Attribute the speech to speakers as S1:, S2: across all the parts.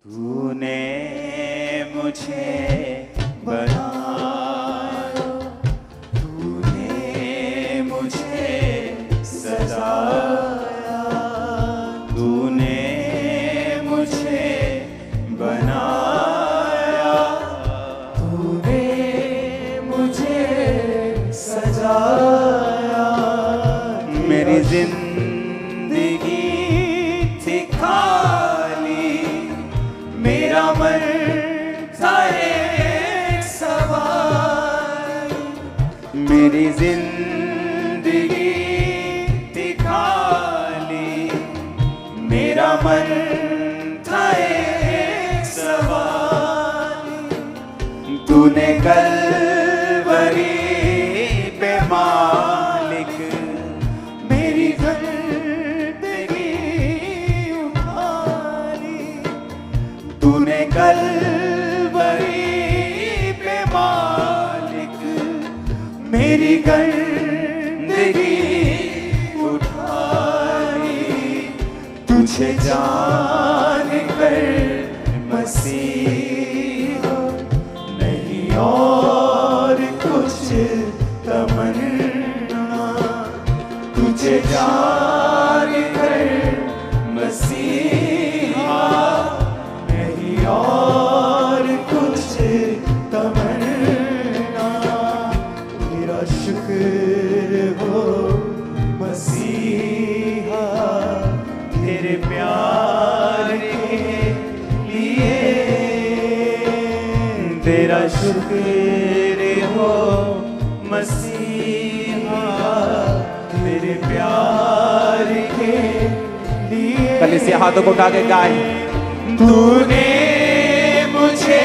S1: तूने मुझे बनाया, तूने मुझे सजाया, तूने मुझे बनाया, तूने मुझे सजाया। मेरी जिंदगी थी खाली, मेरा मन था एक सवाल। मेरी जिंदगी थी खाली, मेरा मन था एक सवाल। तूने कलवरी पे मालिक मेरी जिंदगी उठा ली। तूने कलवरी पे मालिक मेरी जिंदगी उठा ली। तुझे जान कर मसीहा, नहीं और कुछ तमन्ना। तुझे जान कर मसीहा, नहीं और कुछ तमन्ना। तेरा शुक्र हो मसीहा, तेरे प्यार के लिए। तेरा शुक्र हो मसीहा, तेरे प्यार के लिए।
S2: कलीसिया हाथों को उठा के गाए।
S1: तूने मुझे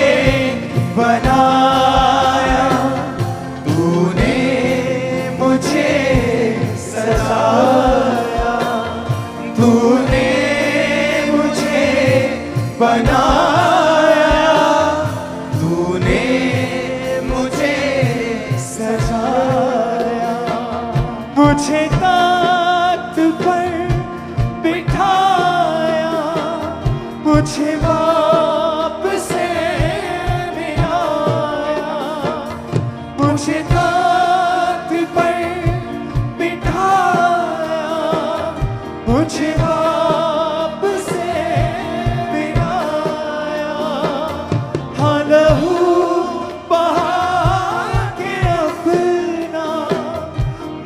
S1: बनाया, तूने मुझे सजाया, तूने मुझे बनाया, तूने मुझे सजाया। मुझे ताकत पर बिठाया, मुझे वापस मिलाया। मुझे ताकत पर बिठाया, मुझे वापस मिलाया। हाँ लहू बहा के अपना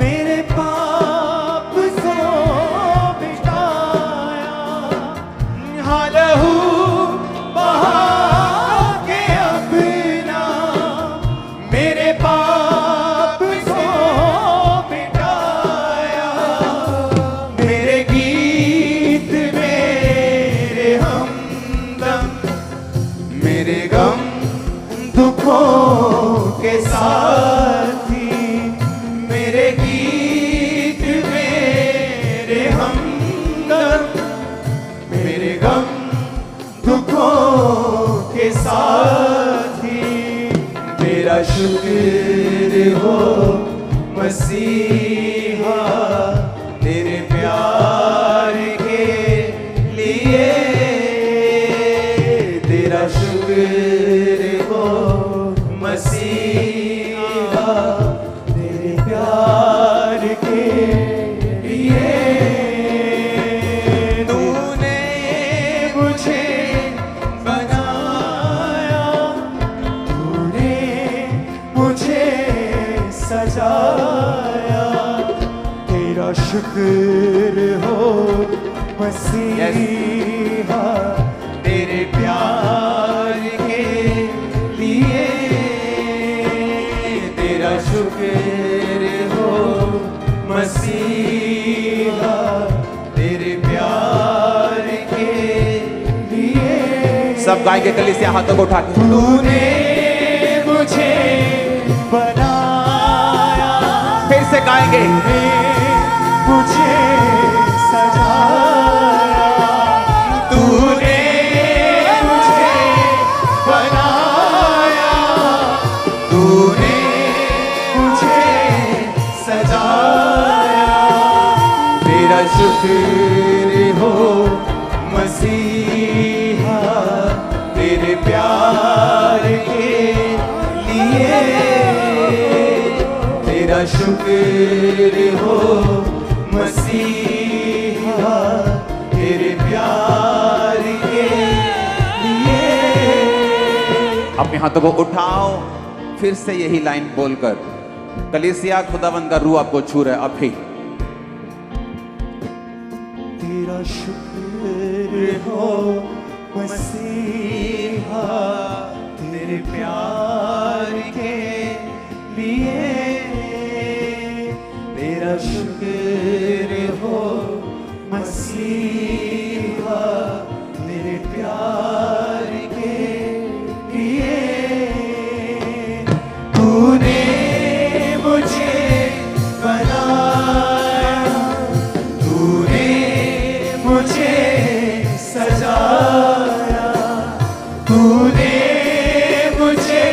S1: मेरे पाप को मिटाया। हाँ लहू बहा के अपना मेरे पाप को मिटाया। मेरे गीत मेरे हमदम, मेरे गम दुखों के साथी। मेरे गीत मेरे हमदम, मेरे गम दुखों के साथी। तेरा शुक्र हो मसीहा, तेरे प्यार के लिए। तेरा शुक्र हो मसीहा, तेरे प्यार के लिए। तूने मुझे बनाया, तूने मुझे सजाया। तेरा शुक्र हो मसीहा, तेरे प्यार के लिए। तेरा शुक्र हो मसीहा, तेरे प्यार के लिए।
S2: सब गाएंगे कलीसिया हाथों को उठा के।
S1: तूने मुझे बनाया,
S2: फिर से गाएंगे।
S1: मुझे सजाया, तूने मुझे बनाया, तूने मुझे सजाया। तेरा शुक्र हो मसीहा, तेरे प्यार के लिए तेरा शुक्र हो मसीहा, तेरे प्यार के लिए।
S2: अपने हाथों को उठाओ, फिर से यही लाइन बोलकर। कलीसिया, खुदावंद का रूह आपको छू रहा है अभी।
S1: तेरा शुक्र हो मसीहा, तेरे प्यार के लिए तेरा शुक्र हो मसीहा, तेरे प्यार के लिए। तूने मुझे बनाया, तूने मुझे सजाया, तूने मुझे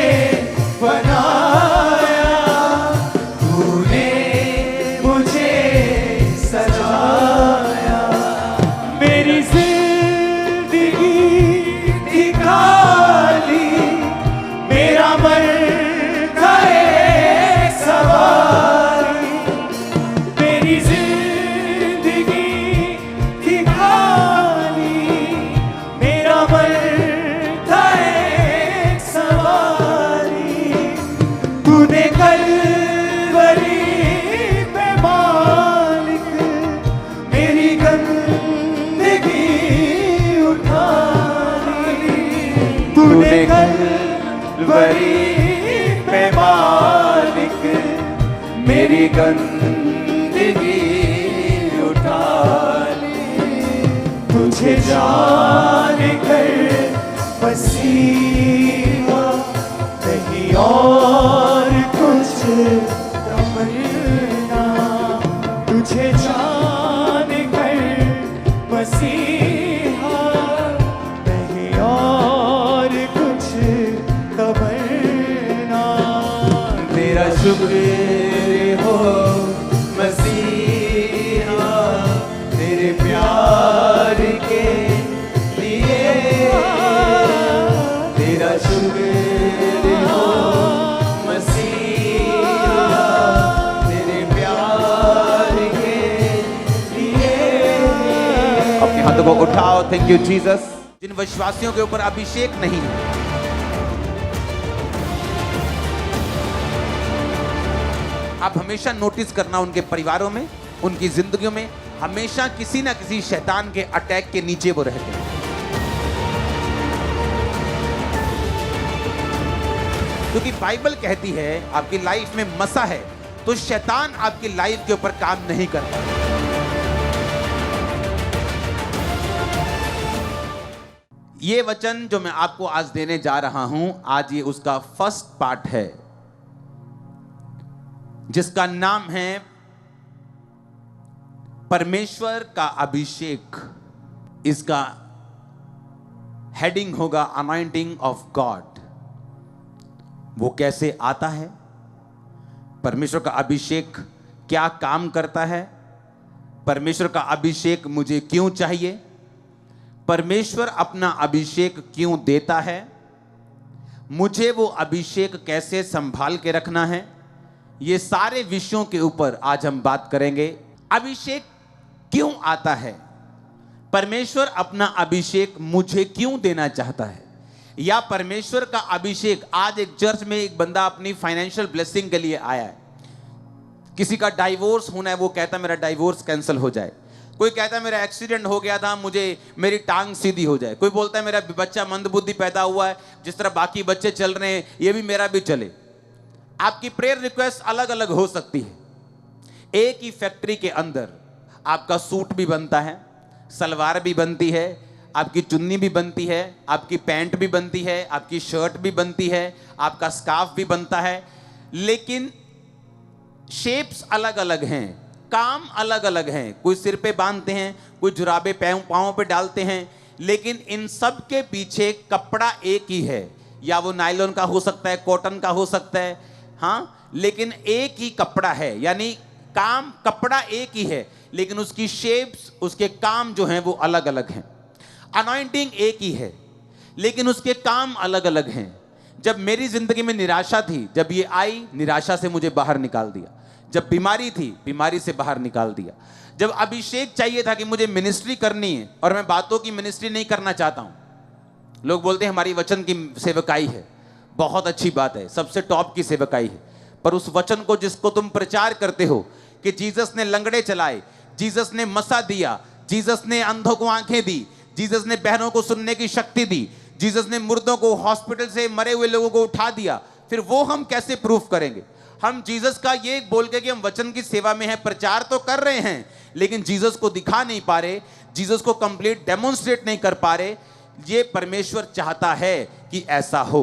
S1: बनाया, तूने मुझे सजाया। मेरी जिंदगी निकाली, मेरा मन था एक सवारी। मेरी जिंदगी निकाली, मेरा मन था एक सवारी। तूने कलवरी पे मालिक मेरी गंदगी उठा ली। तूने कलवरी पे मालिक मेरी गंदगी उठा ली। तुझे जान कर मसीहा, नहीं और कुछ तमन्ना। तुझे जान कर मसीहा, नहीं और कुछ तमन्ना। तेरा शुक्र हो मसीहा, तेरे प्यार के लिए तेरा शुक्र हो मसीहा, तेरे प्यार के लिए।
S2: अपने हाथों को उठाओ। Thank you Jesus. जिन विश्वासियों के ऊपर अभिषेक नहीं है, आप हमेशा नोटिस करना उनके परिवारों में, उनकी जिंदगियों में हमेशा किसी ना किसी शैतान के अटैक के नीचे वो रहते हैं। क्योंकि बाइबल कहती है आपकी लाइफ में मसा है तो शैतान आपकी लाइफ के ऊपर काम नहीं करता। ये वचन जो मैं आपको आज देने जा रहा हूं, आज ये उसका फर्स्ट पार्ट है, जिसका नाम है परमेश्वर का अभिषेक। इसका हेडिंग होगा अनॉइंटिंग ऑफ गॉड। वो कैसे आता है, परमेश्वर का अभिषेक क्या काम करता है, परमेश्वर का अभिषेक मुझे क्यों चाहिए, परमेश्वर अपना अभिषेक क्यों देता है, मुझे वो अभिषेक कैसे संभाल के रखना है। ये सारे विषयों के ऊपर आज हम बात करेंगे। अभिषेक क्यों आता है, परमेश्वर अपना अभिषेक मुझे क्यों देना चाहता है, या परमेश्वर का अभिषेक। आज एक चर्च में एक बंदा अपनी फाइनेंशियल ब्लेसिंग के लिए आया है। किसी का डाइवोर्स होना है, वो कहता मेरा डाइवोर्स कैंसिल हो जाए। कोई कहता है मेरा एक्सीडेंट हो गया था, मुझे मेरी टांग सीधी हो जाए। कोई बोलता है मेरा बच्चा मंदबुद्धि पैदा हुआ है, जिस तरह बाकी बच्चे चल रहे हैं ये भी मेरा भी चले। आपकी प्रेयर रिक्वेस्ट अलग अलग हो सकती है। एक ही फैक्ट्री के अंदर आपका सूट भी बनता है, सलवार भी बनती है, आपकी चुन्नी भी बनती है, आपकी पैंट भी बनती है, आपकी शर्ट भी बनती है, आपका स्कार्फ भी बनता है, लेकिन शेप्स अलग अलग हैं, काम अलग अलग हैं। कोई सिर पे बांधते हैं, कोई जुराबे पाँव पे डालते हैं, लेकिन इन सब के पीछे कपड़ा एक ही है। या वो नायलॉन का हो सकता है, कॉटन का हो सकता है, हाँ, लेकिन एक ही कपड़ा है। यानी काम कपड़ा एक ही है, लेकिन उसकी शेप्स, उसके काम जो हैं वो अलग अलग हैं। अनॉइंटिंग एक ही है। लेकिन उसके काम अलग अलग हैं। जब मेरी जिंदगी में निराशा थी, जब ये आई, निराशा से मुझे बाहर निकाल दिया। जब बीमारी थी, बीमारी से बाहर निकाल दिया। जब अभिषेक चाहिए था कि मुझे मिनिस्ट्री करनी है, और मैं बातों की मिनिस्ट्री नहीं करना चाहता हूं। लोग बोलते हैं हमारी वचन की सेवकाई है, बहुत अच्छी बात है, सबसे टॉप की सेवकाई है, पर उस वचन को जिसको तुम प्रचार करते हो कि जीसस ने लंगड़े चलाए, जीसस ने मसा दिया, जीसस ने अंधों को आंखें दी, जीसस ने बहनों को सुनने की शक्ति दी, जीसस ने मुर्दों को, हॉस्पिटल से मरे हुए लोगों को उठा दिया, फिर वो हम कैसे प्रूफ करेंगे? हम जीसस का ये बोल के कि हम वचन की सेवा में हैं, प्रचार तो कर रहे हैं, लेकिन जीसस को दिखा नहीं पा रहे, जीसस को कंप्लीट डेमोन्स्ट्रेट नहीं कर पा रहे। ये परमेश्वर चाहता है कि ऐसा हो।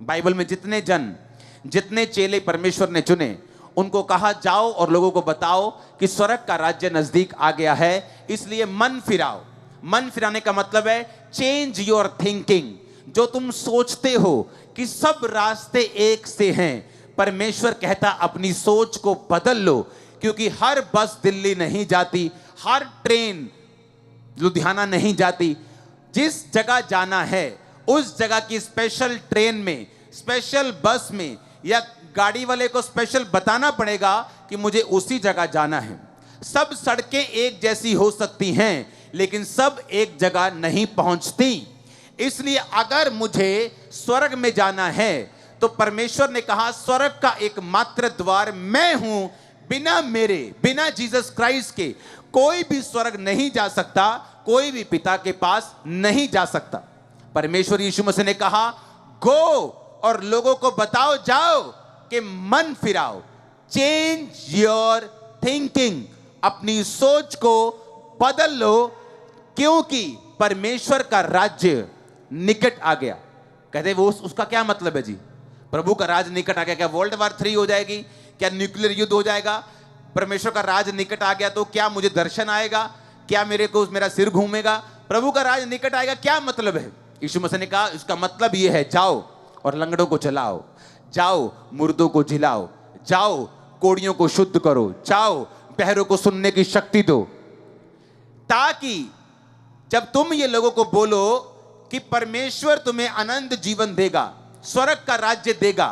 S2: बाइबल में जितने चेले परमेश्वर ने चुने, उनको कहा जाओ और लोगों को बताओ कि स्वर्ग का राज्य नजदीक आ गया है, इसलिए मन फिराओ। मन फिराने का मतलब है चेंज योर थिंकिंग। जो तुम सोचते हो कि सब रास्ते एक से हैं, परमेश्वर कहता अपनी सोच को बदल लो, क्योंकि हर बस दिल्ली नहीं जाती, हर ट्रेन लुधियाना नहीं जाती। जिस जगह जाना है उस जगह की स्पेशल ट्रेन में, स्पेशल बस में, या गाड़ी वाले को स्पेशल बताना पड़ेगा कि मुझे उसी जगह जाना है। सब सड़कें एक जैसी हो सकती हैं, लेकिन सब एक जगह नहीं पहुंचती। इसलिए अगर मुझे स्वर्ग में जाना है, तो परमेश्वर ने कहा स्वर्ग का एकमात्र द्वार मैं हूं, बिना मेरे, बिना जीसस क्राइस्ट के कोई भी स्वर्ग नहीं जा सकता, कोई भी पिता के पास नहीं जा सकता। परमेश्वर यीशु मसीह ने कहा गो और लोगों को बताओ, जाओ कि मन फिराओ, चेंज योर थिंकिंग, अपनी सोच को बदल लो, क्योंकि परमेश्वर का राज्य निकट आ गया। कहते वो उसका क्या मतलब है जी? प्रभु का राज निकट आ गया, क्या वर्ल्ड वॉर 3 हो जाएगी? क्या न्यूक्लियर युद्ध हो जाएगा? परमेश्वर का राज निकट आ गया तो क्या मुझे दर्शन आएगा? क्या मेरा सिर घूमेगा? प्रभु का राज निकट आएगा, क्या मतलब है? यीशु मसीह ने कहा इसका मतलब यह है, जाओ और लंगड़ों को चलाओ, जाओ मुर्दों को जिलाओ, जाओ कोड़ियों को शुद्ध करो, जाओ बहरों को सुनने की शक्ति दो, ताकि जब तुम ये लोगों को बोलो कि परमेश्वर तुम्हें अनंत जीवन देगा, स्वर्ग का राज्य देगा,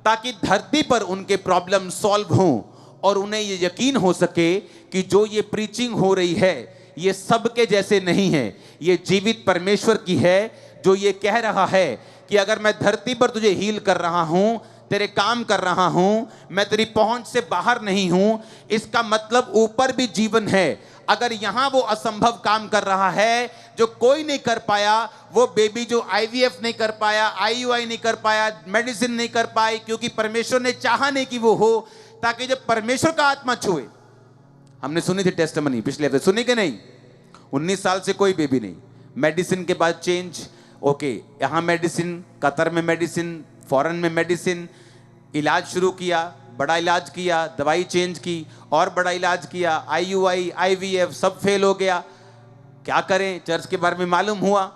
S2: ताकि धरती पर उनके प्रॉब्लम सॉल्व हों और उन्हें ये यकीन हो सके कि जो ये प्रीचिंग हो रही है ये सबके जैसे नहीं है, ये जीवित परमेश्वर की है, जो ये कह रहा है कि अगर मैं धरती पर तुझे हील कर रहा हूं, तेरे काम कर रहा हूं, मैं तेरी पहुंच से बाहर नहीं हूं, इसका मतलब ऊपर भी जीवन है। अगर यहां वो असंभव काम कर रहा है जो कोई नहीं कर पाया, वो बेबी जो आईवीएफ नहीं कर पाया, आईयूआई नहीं कर पाया, मेडिसिन नहीं कर पाई, क्योंकि परमेश्वर ने चाहा नहीं कि वो हो, ताकि जब परमेश्वर का आत्मा छुए। हमने सुनी थी टेस्टमनी पिछले हफ्ते, सुनी कि नहीं? 19 साल से कोई बेबी नहीं, मेडिसिन के बाद चेंज, ओके, यहां मेडिसिन, कतर में मेडिसिन, फॉरेन में मेडिसिन, इलाज शुरू किया, बड़ा इलाज किया, दवाई चेंज की और बड़ा इलाज किया, आईयूआई, आईवीएफ सब फेल हो गया। क्या करें? चर्च के बारे में मालूम हुआ,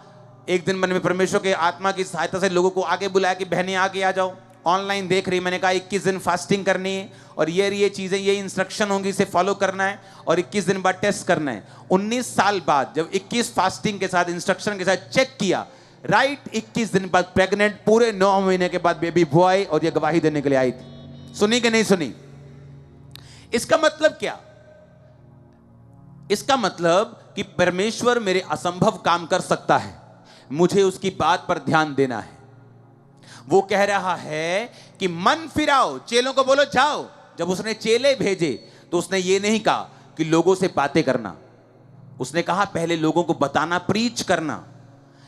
S2: एक दिन मैंने परमेश्वर के आत्मा की सहायता से लोगों को आगे बुलाया कि बहनें आगे आ जाओ। ऑनलाइन देख रही, मैंने कहा 21 दिन फास्टिंग करनी है और ये चीजें, ये इंस्ट्रक्शन होंगी, इसे फॉलो करना है और 21 दिन बाद टेस्ट करना है। 19 साल बाद जब 21 फास्टिंग के साथ, इंस्ट्रक्शन के साथ चेक किया, राइट 21 दिन बाद प्रेग्नेंट, पूरे 9 महीने के बाद बेबी बॉय, और ये गवाही देने के लिए आई थी। सुनी कि नहीं सुनी? इसका मतलब क्या? इसका मतलब कि परमेश्वर मेरे असंभव काम कर सकता है, मुझे उसकी बात पर ध्यान देना है। वो कह रहा है कि मन फिराओ, चेलों को बोलो जाओ। जब उसने चेले भेजे तो उसने ये नहीं कहा कि लोगों से बातें करना, उसने कहा पहले लोगों को बताना, प्रीच करना,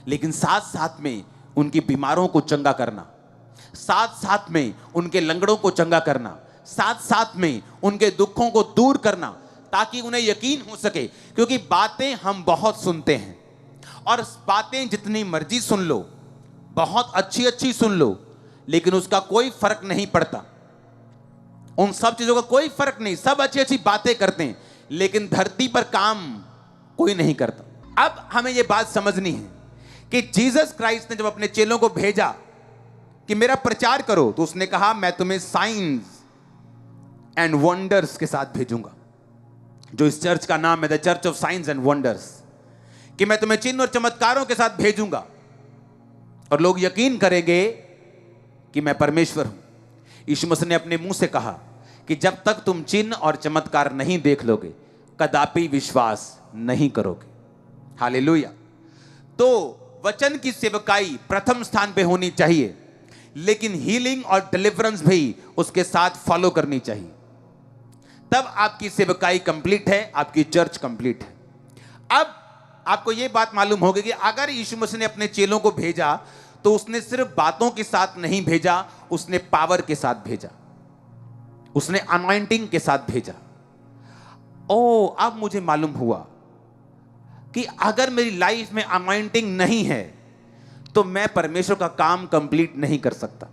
S2: लेकिन साथ साथ में उनकी बीमारों को चंगा करना, साथ साथ में उनके लंगड़ों को चंगा करना, साथ साथ में उनके दुखों को दूर करना, ताकि उन्हें यकीन हो सके। क्योंकि बातें हम बहुत सुनते हैं और बातें जितनी मर्जी सुन लो, बहुत अच्छी अच्छी सुन लो, लेकिन उसका कोई फर्क नहीं पड़ता। उन सब चीजों का कोई फर्क नहीं, सब अच्छी अच्छी बातें करते हैं, लेकिन धरती पर काम कोई नहीं करता। अब हमें यह बात समझनी है कि जीसस क्राइस्ट ने जब अपने चेलों को भेजा कि मेरा प्रचार करो, तो उसने कहा मैं तुम्हें साइंस एंड वंडर्स के साथ भेजूंगा, जो इस चर्च का नाम है the church of science and wonders, कि मैं तुम्हें चिन्ह और चमत्कारों के साथ भेजूंगा। और लोग यकीन करेंगे कि मैं परमेश्वर हूं। यीशु मसीह ने अपने मुंह से कहा कि जब तक तुम चिन्ह और चमत्कार नहीं देख लोगे, कदापि विश्वास नहीं करोगे। हालेलुया। तो वचन की सेवकाई प्रथम स्थान पे होनी चाहिए, लेकिन हीलिंग और डिलीवरेंस भी उसके साथ फॉलो करनी चाहिए। तब आपकी सेवकाई कंप्लीट है, आपकी चर्च कंप्लीट है। अब आपको यह बात मालूम होगी कि अगर यीशु मसीह ने अपने चेलों को भेजा तो उसने सिर्फ बातों के साथ नहीं भेजा, उसने पावर के साथ भेजा, उसने अनॉइंटिंग के साथ भेजा। ओ, अब मुझे मालूम हुआ कि अगर मेरी लाइफ में अनॉइंटिंग नहीं है तो मैं परमेश्वर का काम कंप्लीट नहीं कर सकता।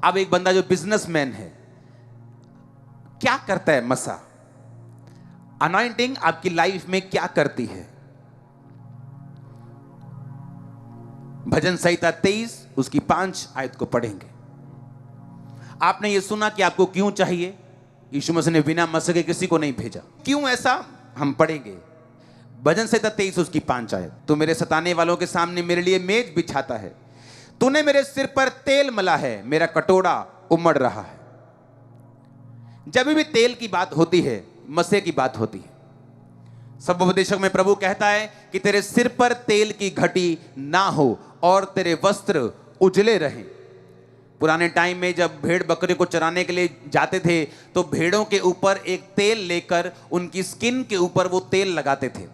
S2: अब एक बंदा जो बिजनेसमैन है, क्या करता है? मसा। अनॉइंटिंग आपकी लाइफ में क्या करती है? भजन संहिता 23 उसकी 5 आयत को पढ़ेंगे। आपने ये सुना कि आपको क्यों चाहिए? यीशु मसीह ने बिना मसीह के किसी को नहीं भेजा। क्यों ऐसा? हम पढ़ेंगे। भजन संहिता 23 उसकी 5 आयत। तू मेरे सताने वालों के सामने मेरे लिए मेज बिछाता है, तूने मेरे सिर पर तेल मला है, मेरा कटोरा उमड़ रहा है। जब भी तेल की बात होती है, मसीह की बात होती है। सब उपदेशक में प्रभु कहता है कि तेरे सिर पर तेल की घटी ना हो और तेरे वस्त्र उजले रहें। पुराने टाइम में जब भेड़ बकरे को चराने के लिए जाते थे तो भेड़ों के ऊपर एक तेल लेकर उनकी स्किन के ऊपर वो तेल लगाते थे,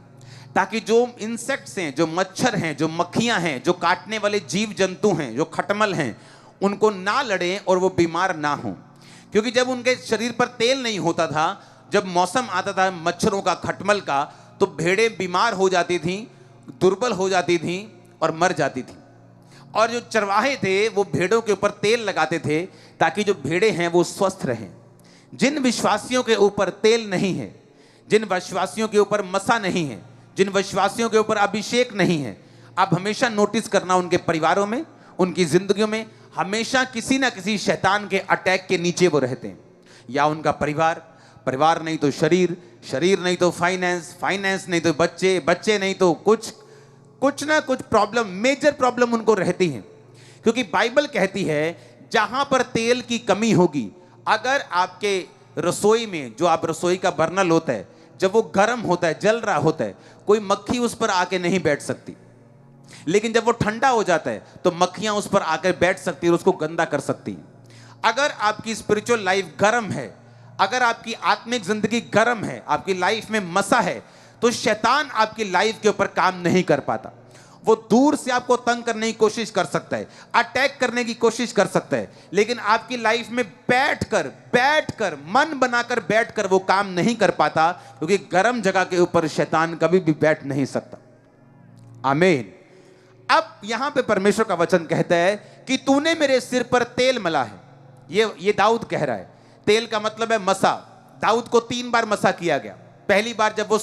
S2: ताकि जो इंसेक्ट्स हैं, जो मच्छर हैं, जो मक्खियां हैं, जो काटने वाले जीव जंतु हैं, जो खटमल हैं, उनको ना लड़ें और वो बीमार ना हों। क्योंकि जब उनके शरीर पर तेल नहीं होता था, जब मौसम आता था मच्छरों का, खटमल का, तो भेड़ें बीमार हो जाती थीं, दुर्बल हो जाती थीं और मर जाती थीं। और जो चरवाहे थे वो भेड़ों के ऊपर तेल लगाते थे ताकि जो भेड़ें हैं वो स्वस्थ रहें। जिन विश्वासियों के ऊपर तेल नहीं है, जिन विश्वासियों के ऊपर मसा नहीं है, जिन विश्वासियों के ऊपर अभिषेक नहीं है, आप हमेशा नोटिस करना उनके परिवारों में, उनकी जिंदगियों में हमेशा किसी ना किसी शैतान के अटैक के नीचे वो रहते हैं। या उनका परिवार, परिवार नहीं तो शरीर, शरीर नहीं तो फाइनेंस, फाइनेंस नहीं तो बच्चे, बच्चे नहीं तो कुछ ना कुछ प्रॉब्लम, मेजर प्रॉब्लम उनको रहती है। क्योंकि बाइबल कहती है जहां पर तेल की कमी होगी, अगर आपके रसोई में जो आप रसोई का बर्नल होता है, जब वो गर्म होता है, जल रहा होता है, कोई मक्खी उस पर आके नहीं बैठ सकती। लेकिन जब वो ठंडा हो जाता है तो मक्खियां उस पर आकर बैठ सकती है और उसको गंदा कर सकती हैं। अगर आपकी स्पिरिचुअल लाइफ गर्म है, अगर आपकी आत्मिक जिंदगी गर्म है, आपकी लाइफ में मसा है, तो शैतान आपकी लाइफ के ऊपर काम नहीं कर पाता। वो दूर से आपको तंग करने की कोशिश कर सकता है, अटैक करने की कोशिश कर सकता है, लेकिन आपकी लाइफ में बैठकर मन बनाकर बैठकर वो काम नहीं कर पाता, क्योंकि गर्म जगह के ऊपर शैतान कभी भी बैठ नहीं सकता। आमीन। अब यहां पे परमेश्वर का वचन कहता है कि तूने मेरे सिर पर तेल मला है। ये दाऊद कह रहा है। तेल का मतलब है मसा। दाऊद को 3 बार मसा किया गया। पहली बार जब वो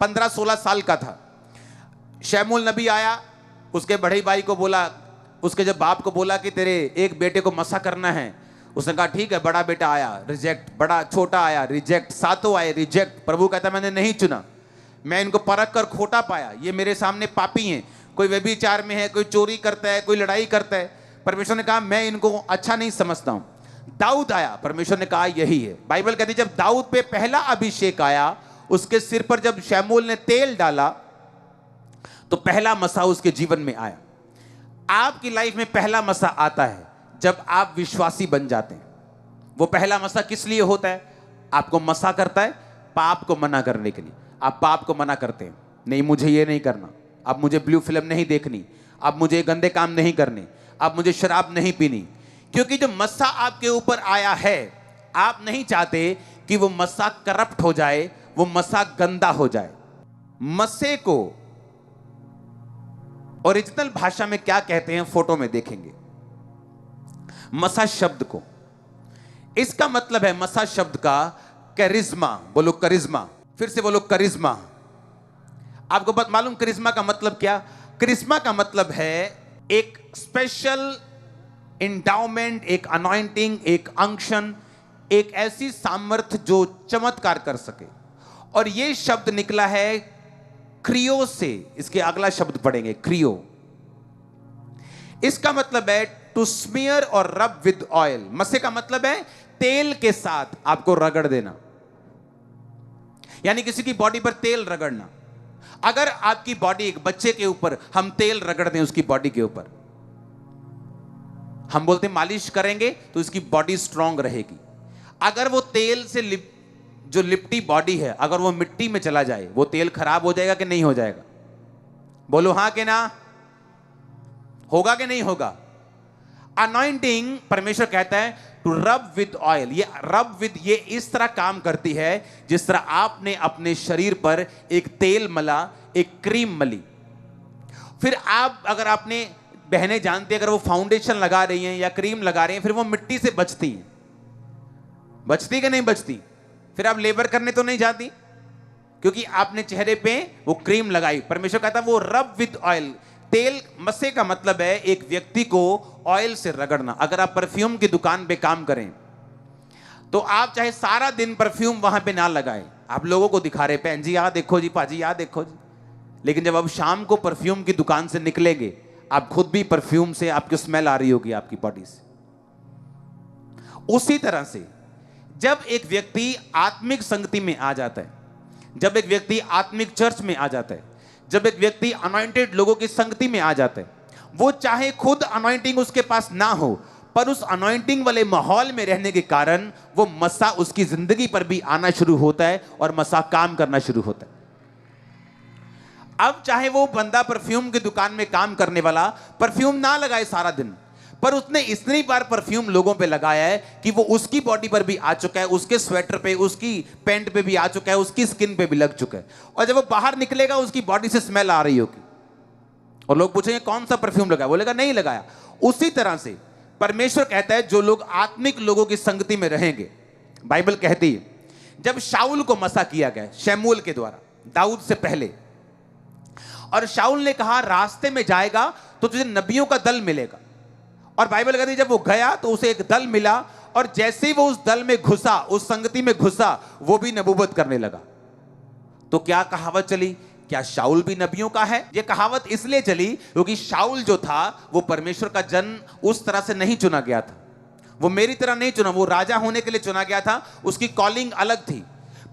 S2: 15-16 साल का था, शमूएल नबी आया, उसके बड़े भाई को बोला, उसके जब बाप को बोला कि तेरे एक बेटे को मसा करना है, उसने कहा ठीक है। बड़ा बेटा आया, रिजेक्ट। बड़ा छोटा आया, रिजेक्ट। 7 आए, रिजेक्ट। प्रभु कहता मैंने नहीं चुना, मैं इनको परख कर खोटा पाया, ये मेरे सामने पापी हैं, कोई व्यभिचार में है, कोई चोरी करता है, कोई लड़ाई करता है। परमेश्वर ने कहा मैं इनको अच्छा नहीं समझता हूं। दाऊद आया, परमेश्वर ने कहा यही है। बाइबल कहती है जब दाऊद पे पहला अभिषेक आया, उसके सिर पर जब शमूएल ने तेल डाला तो पहला मसा उसके जीवन में आया। आपकी लाइफ में पहला मसा आता है जब आप विश्वासी बन जाते हैं। वो पहला मसा किस लिए होता है? आपको मसा करता है पाप को मना करने के लिए। आप पाप को मना करते हैं, नहीं मुझे ये नहीं करना, अब मुझे ब्लू फिल्म नहीं देखनी, अब मुझे गंदे काम नहीं करने, अब मुझे शराब नहीं पीनी। क्योंकि जो मस्सा आपके ऊपर आया है, आप नहीं चाहते कि वो मस्सा करप्ट हो जाए, वो मस्सा गंदा हो जाए। मस्से को ओरिजिनल भाषा में क्या कहते हैं, फोटो में देखेंगे। मसा शब्द को, इसका मतलब है मसा शब्द का करिश्मा। बोलो करिश्मा, फिर से बोलो करिश्मा। आपको बात मालूम करिश्मा का मतलब क्या? करिश्मा का मतलब है एक स्पेशल इंडाउमेंट, एक अनॉइंटिंग, एक अंक्शन, एक ऐसी सामर्थ्य जो चमत्कार कर सके। और यह शब्द निकला है क्रियो से। इसके अगला शब्द पढ़ेंगे, क्रियो। इसका मतलब है टू स्मीयर और रब विद ऑयल। मसे का मतलब है तेल के साथ आपको रगड़ देना, यानी किसी की बॉडी पर तेल रगड़ना। अगर आपकी बॉडी, एक बच्चे के ऊपर हम तेल रगड़ दें उसकी बॉडी के ऊपर, हम बोलते हैं मालिश करेंगे तो उसकी बॉडी स्ट्रांग रहेगी। अगर वो तेल से जो लिपटी बॉडी है, अगर वो मिट्टी में चला जाए, वो तेल खराब हो जाएगा कि नहीं हो जाएगा? बोलो हां कि ना, होगा कि नहीं होगा? अनॉइंटिंग, परमेश्वर कहता है टू रब विद ऑयल। ये रब विद, ये इस तरह काम करती है जिस तरह आपने अपने शरीर पर एक तेल मला, एक क्रीम मली। फिर आप, अगर आपने, बहनें जानती है, अगर वो फाउंडेशन लगा रही हैं या क्रीम लगा रही हैं, फिर वो मिट्टी से बचती हैं, बचती कि नहीं बचती? फिर आप लेबर करने तो नहीं जाती, क्योंकि आपने चेहरे पे वो क्रीम लगाई। परमेश्वर कहता है वो रब विद ऑयल। तेल, मसे का मतलब है एक व्यक्ति को ऑयल से रगड़ना। अगर आप परफ्यूम की दुकान पे काम करें तो आप चाहे सारा दिन परफ्यूम वहां पे ना लगाएं, आप लोगों को दिखा रहे, बहन जी यहां देखो जी, पाजी यहां देखो जी, लेकिन जब आप शाम को परफ्यूम की दुकान से निकलेंगे, आप खुद भी परफ्यूम से आपकी स्मेल आ रही होगी आपकी बॉडी से। उसी तरह से जब एक व्यक्ति आत्मिक संगति में आ जाता है, जब एक व्यक्ति आत्मिक चर्च में आ जाता है, जब एक व्यक्ति अनॉइंटेड लोगों की संगति में आ जाता है, वो चाहे खुद अनॉइंटिंग उसके पास ना हो, पर उस अनॉइंटिंग वाले माहौल में रहने के कारण वो मसा उसकी जिंदगी पर भी आना शुरू होता है और मसा काम करना शुरू होता है। अब चाहे वो बंदा परफ्यूम की दुकान में काम करने वाला परफ्यूम ना लगाए सारा दिन, पर उसने इतनी बार परफ्यूम लोगों पे लगाया है कि वो उसकी बॉडी पर भी आ चुका है, उसके स्वेटर पे, उसकी पैंट पे भी आ चुका है, उसकी स्किन पे भी लग चुका है, और जब वो बाहर निकलेगा उसकी बॉडी से स्मेल आ रही होगी, और लोग पूछेंगे कौन सा परफ्यूम लगाया, बोलेगा नहीं लगाया। उसी तरह से परमेश्वर कहता है जो लोग आत्मिक लोगों की संगति में रहेंगे, बाइबल कहती है जब शाऊल को मसा किया गया शमूएल के द्वारा, दाऊद से पहले, और शाऊल ने कहा रास्ते में जाएगा तो तुझे नबियों का दल मिलेगा, और बाइबल कहती है जब वो गया तो उसे एक दल मिला, और जैसे ही वो उस दल में घुसा, उस संगति में घुसा, वो भी नबूवत करने लगा। तो क्या कहावत चली, क्या शाऊल भी नबियों का है? ये कहावत इसलिए चली क्योंकि शाऊल जो था वो परमेश्वर का जन उस तरह से नहीं चुना गया था, वो मेरी तरह नहीं चुना, वो राजा होने के लिए चुना गया था, उसकी कॉलिंग अलग थी।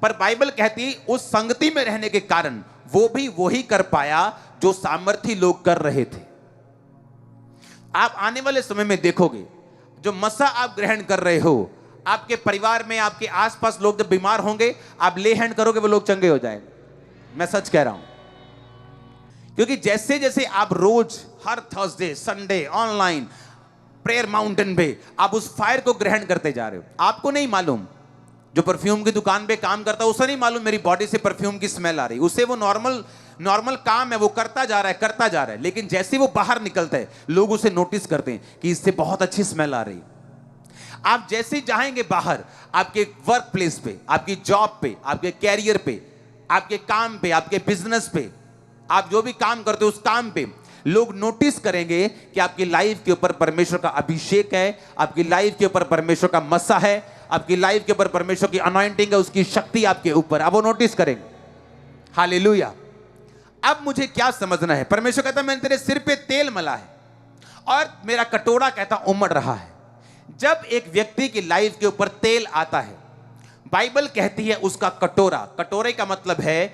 S2: पर बाइबल कहती उस संगति में रहने के कारण वो भी वही कर पाया जो सामर्थी लोग कर रहे थे। आप आने वाले समय में देखोगे जो मसा आप ग्रहण कर रहे हो, आपके परिवार में, आपके आसपास लोग जब बीमार होंगे, आप ले हैंड करोगे वो लोग चंगे हो जाएंगे। मैं सच कह रहा हूं, क्योंकि जैसे जैसे आप रोज, हर Thursday, Sunday, online prayer mountain पे आप उस फायर को ग्रहण करते जा रहे हो, आपको नहीं मालूम, जो परफ्यूम की दुकान पे काम करता है उसे नहीं मालूम मेरी बॉडी से परफ्यूम की स्मेल आ रही, उसे वो नॉर्मल काम है, वो करता जा रहा है, लेकिन जैसे वो बाहर निकलता है लोग उसे नोटिस करते हैं कि इससे बहुत अच्छी स्मेल आ रही है। आप जैसे जाएंगे बाहर, आपके वर्क प्लेस पे, आपकी जॉब पे, आपके कैरियर पे, आपके काम पे, आपके बिजनेस पे, आप जो भी काम करते हो उस काम पे लोग नोटिस करेंगे कि आपकी लाइफ के ऊपर परमेश्वर का अभिषेक है, आपकी लाइफ के ऊपर परमेश्वर का मसा है, आपकी लाइफ के ऊपर परमेश्वर की अनॉइंटिंग है, उसकी शक्ति आपके ऊपर, अब वो नोटिस करेंगे। हालेलुया। अब मुझे क्या समझना है, परमेश्वर कहता है मैंने तेरे सिर पे तेल मला है और मेरा कटोरा कहता उमड़ रहा है। जब एक व्यक्ति की लाइफ के ऊपर तेल आता है, बाइबल कहती है उसका कटोरा, कटोरे का मतलब है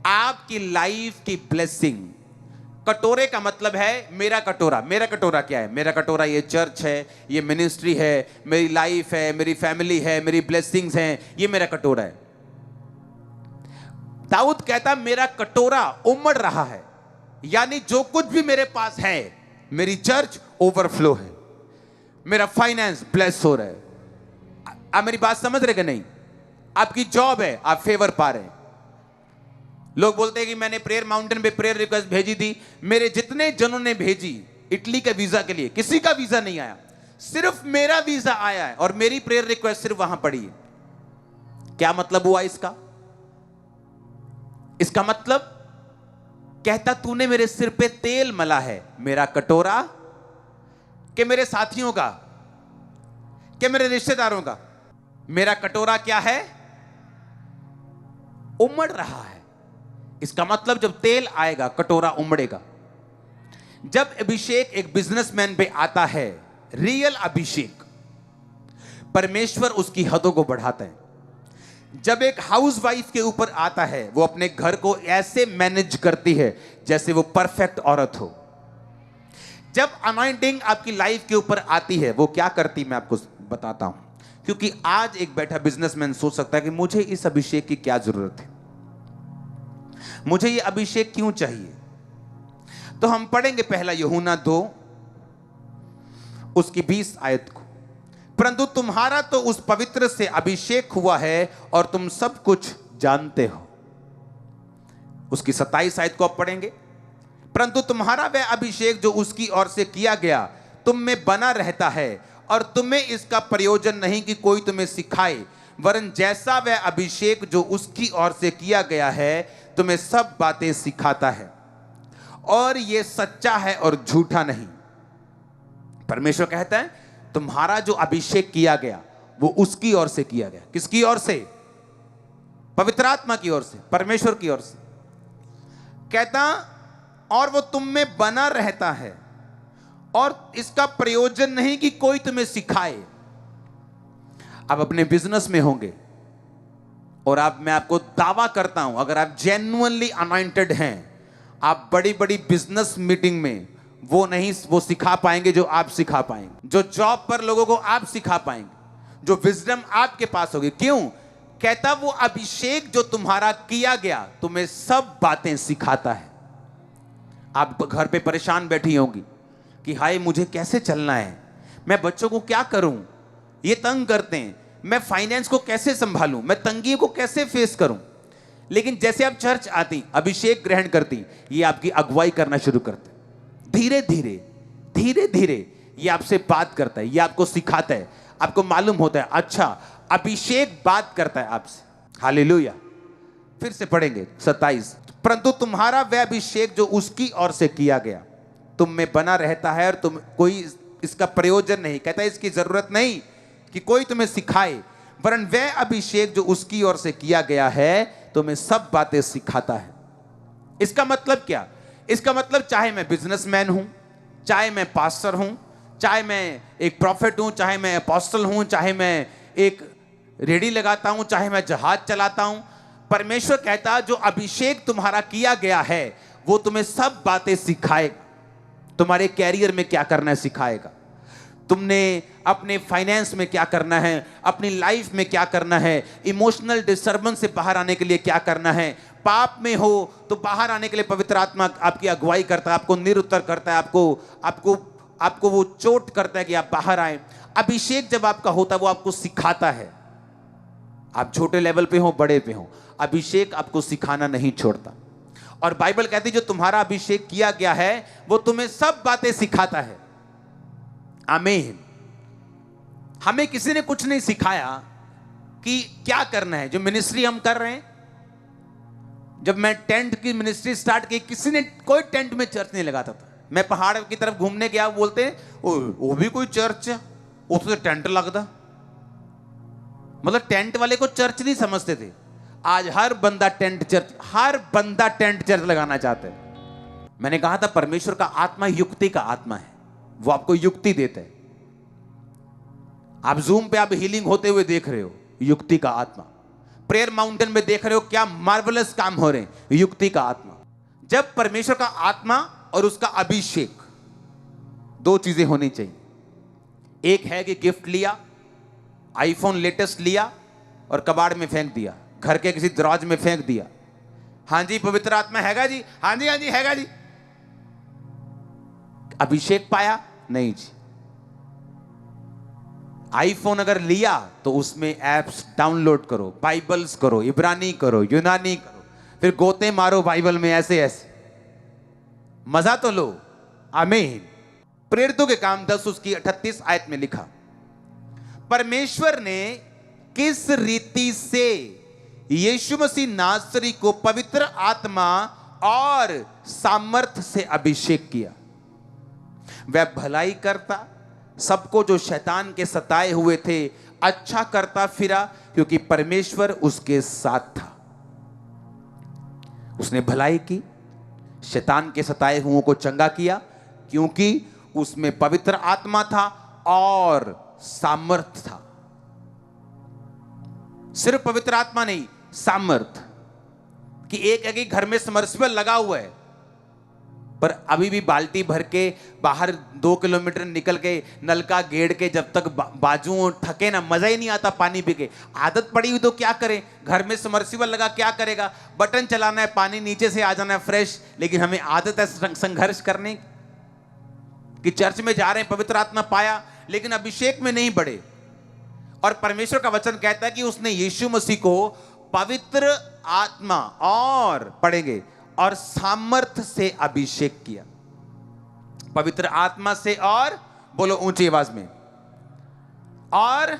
S2: आपकी लाइफ की ब्लेसिंग। कटोरे का मतलब है मेरा कटोरा। मेरा कटोरा क्या है? मेरा कटोरा ये चर्च है, ये मिनिस्ट्री है, मेरी लाइफ है, मेरी फैमिली है, मेरी ब्लेसिंग्स हैं, ये मेरा कटोरा है। दाऊद कहता मेरा कटोरा उमड़ रहा है, यानी जो कुछ भी मेरे पास है, मेरी चर्च ओवरफ्लो है, मेरा फाइनेंस ब्लेस हो रहा है। आप मेरी बात समझ रहे कि नहीं? आपकी जॉब है, आप फेवर पा रहे हैं। लोग बोलते हैं कि मैंने प्रेयर माउंटेन पे प्रेयर रिक्वेस्ट भेजी थी, मेरे जितने जनों ने भेजी इटली के वीजा के लिए, किसी का वीजा नहीं आया, सिर्फ मेरा वीजा आया है और मेरी प्रेयर रिक्वेस्ट सिर्फ वहां पड़ी है। क्या मतलब हुआ इसका? इसका मतलब कहता तूने मेरे सिर पे तेल मला है, मेरा कटोरा कि मेरे साथियों का, कि मेरे रिश्तेदारों का, मेरा कटोरा क्या है? उमड़ रहा है। इसका मतलब जब तेल आएगा कटोरा उमड़ेगा। जब अभिषेक एक बिजनेसमैन पे आता है, रियल अभिषेक, परमेश्वर उसकी हदों को बढ़ाता है। जब एक हाउसवाइफ के ऊपर आता है, वो अपने घर को ऐसे मैनेज करती है जैसे वो परफेक्ट औरत हो। जब अनॉइंटिंग आपकी लाइफ के ऊपर आती है, वो क्या करती मैं आपको बताता हूं, क्योंकि आज एक बैठा बिजनेसमैन सोच सकता है कि मुझे इस अभिषेक की क्या जरूरत है, मुझे ये अभिषेक क्यों चाहिए। तो हम पढ़ेंगे पहला यूहन्ना 2 उसकी 20 आयत को। परंतु तुम्हारा तो उस पवित्र से अभिषेक हुआ है और तुम सब कुछ जानते हो। उसकी 27 आयत को आप पढ़ेंगे। परंतु तुम्हारा वह अभिषेक जो उसकी ओर से किया गया तुम में बना रहता है और तुम्हें इसका प्रयोजन नहीं कि कोई तुम्हें सिखाए, वरन जैसा वह अभिषेक जो उसकी ओर से किया गया है तुम्हें सब बातें सिखाता है, और यह सच्चा है और झूठा नहीं। परमेश्वर कहता है तुम्हारा जो अभिषेक किया गया वो उसकी ओर से किया गया। किसकी ओर से? पवित्र आत्मा की ओर से, परमेश्वर की ओर से। कहता और वो तुम में बना रहता है और इसका प्रयोजन नहीं कि कोई तुम्हें सिखाए। आप अपने बिजनेस में होंगे और मैं आपको दावा करता हूं, अगर आप जेन्युइनली अनॉइंटेड हैं, आप बड़ी बड़ी बिजनेस मीटिंग में वो सिखा पाएंगे जो आप सिखा पाएंगे, जो जॉब पर लोगों को आप सिखा पाएंगे, जो विजडम आपके पास होगी। क्यों? कहता वो अभिषेक जो तुम्हारा किया गया तुम्हें सब बातें सिखाता है। आप घर पे परेशान बैठी होंगी कि हाय मुझे कैसे चलना है, मैं बच्चों को क्या करूं, ये तंग करते हैं, मैं फाइनेंस को कैसे संभालूं, मैं तंगी को कैसे फेस करूं। लेकिन जैसे आप चर्च आती, अभिषेक ग्रहण करती, ये आपकी अगुवाई करना शुरू करते। धीरे धीरे धीरे धीरे ये आपसे बात करता है, ये आपको सिखाता है, आपको मालूम होता है अच्छा अभिषेक बात करता है आपसे। हालेलुया। फिर से पढ़ेंगे 27। परंतु तुम्हारा वह अभिषेक जो उसकी ओर से किया गया तुम में बना रहता है और तुम कोई इसका प्रयोजन नहीं, कहता है इसकी जरूरत नहीं कि कोई तुम्हें सिखाए, वरन वह अभिषेक जो उसकी ओर से किया गया है तुम्हें सब बातें सिखाता है। इसका मतलब क्या? इसका मतलब चाहे मैं बिजनेसमैन हूं, चाहे मैं पास्टर हूं, चाहे मैं एक प्रॉफिट हूं, चाहे मैं अपोस्टल हूं, चाहे मैं एक रेडी लगाता हूं, चाहे मैं जहाज चलाता हूं, परमेश्वर कहता जो अभिषेक तुम्हारा किया गया है वो तुम्हें सब बातें सिखाएगा। तुम्हारे कैरियर में क्या करना है सिखाएगा, तुमने अपने फाइनेंस में क्या करना है, अपनी लाइफ में क्या करना है, इमोशनल डिस्टर्बेंस से बाहर आने के लिए क्या करना है, पाप में हो तो बाहर आने के लिए पवित्र आत्मा आपकी अगुवाई करता है, आपको निरुत्तर करता है, आपको वो चोट करता है कि आप बाहर आए। अभिषेक जब आपका होता है वो आपको सिखाता है। आप छोटे लेवल पे हो, बड़े पे हो, अभिषेक आपको सिखाना नहीं छोड़ता। और बाइबल कहती है जो तुम्हारा अभिषेक किया गया है वो तुम्हें सब बातें सिखाता है। आमीन। हमें किसी ने कुछ नहीं सिखाया कि क्या करना है। जो मिनिस्ट्री हम कर रहे हैं, जब मैं टेंट की मिनिस्ट्री स्टार्ट की, किसी ने कोई टेंट में चर्च नहीं लगाता था। मैं पहाड़ की तरफ घूमने गया, बोलते हैं वो भी कोई चर्च है, उससे टेंट लगता। मतलब टेंट वाले को चर्च नहीं समझते थे। आज हर बंदा टेंट चर्च लगाना चाहता है। मैंने कहा था परमेश्वर का आत्मा युक्ति का आत्मा है, वो आपको युक्ति देता है। आप जूम पे आप हीलिंग होते हुए देख रहे हो, युक्ति का आत्मा। प्रेयर माउंटेन में देख रहे हो क्या मार्वलस काम हो रहे हैं, युक्ति का आत्मा। जब परमेश्वर का आत्मा और उसका अभिषेक, दो चीजें होनी चाहिए। एक है कि गिफ्ट लिया, आईफोन लेटेस्ट लिया और कबाड़ में फेंक दिया, घर के किसी दराज में फेंक दिया। हाँ जी पवित्र आत्मा हैगा जी, हाँ जी हैगा जी। अभिषेक पाया? नहीं जी। आईफोन अगर लिया तो उसमें एप्स डाउनलोड करो, बाइबल्स करो, इब्रानी करो, यूनानी करो, फिर गोते मारो बाइबल में ऐसे ऐसे, मजा तो लो। आमीन। प्रेरितों के काम 10 उसकी 38 आयत में लिखा, परमेश्वर ने किस रीति से यीशु मसीह नासरी को पवित्र आत्मा और सामर्थ्य से अभिषेक किया। वह भलाई करता, सबको जो शैतान के सताए हुए थे अच्छा करता फिरा, क्योंकि परमेश्वर उसके साथ था। उसने भलाई की, शैतान के सताए हुओं को चंगा किया, क्योंकि उसमें पवित्र आत्मा था और सामर्थ था। सिर्फ पवित्र आत्मा नहीं, सामर्थ। कि एक है कि घर में समर्सिबल लगा हुआ है, पर अभी भी बाल्टी भर के बाहर 2 किलोमीटर निकल के नलका गेड़ के जब तक बाजू थके ना, मजा ही नहीं आता पानी पी के। आदत पड़ी हुई तो क्या करे, घर में समर्सिबल लगा क्या करेगा, बटन चलाना है, पानी नीचे से आ जाना है फ्रेश। लेकिन हमें आदत है संघर्ष करने कि चर्च में जा रहे हैं, पवित्र आत्मा पाया, लेकिन अभिषेक में नहीं बढ़े। और परमेश्वर का वचन कहता है कि उसने यीशु मसीह को पवित्र आत्मा और पढ़ेंगे और सामर्थ्य से अभिषेक किया। पवित्र आत्मा से और, बोलो ऊंची आवाज में, और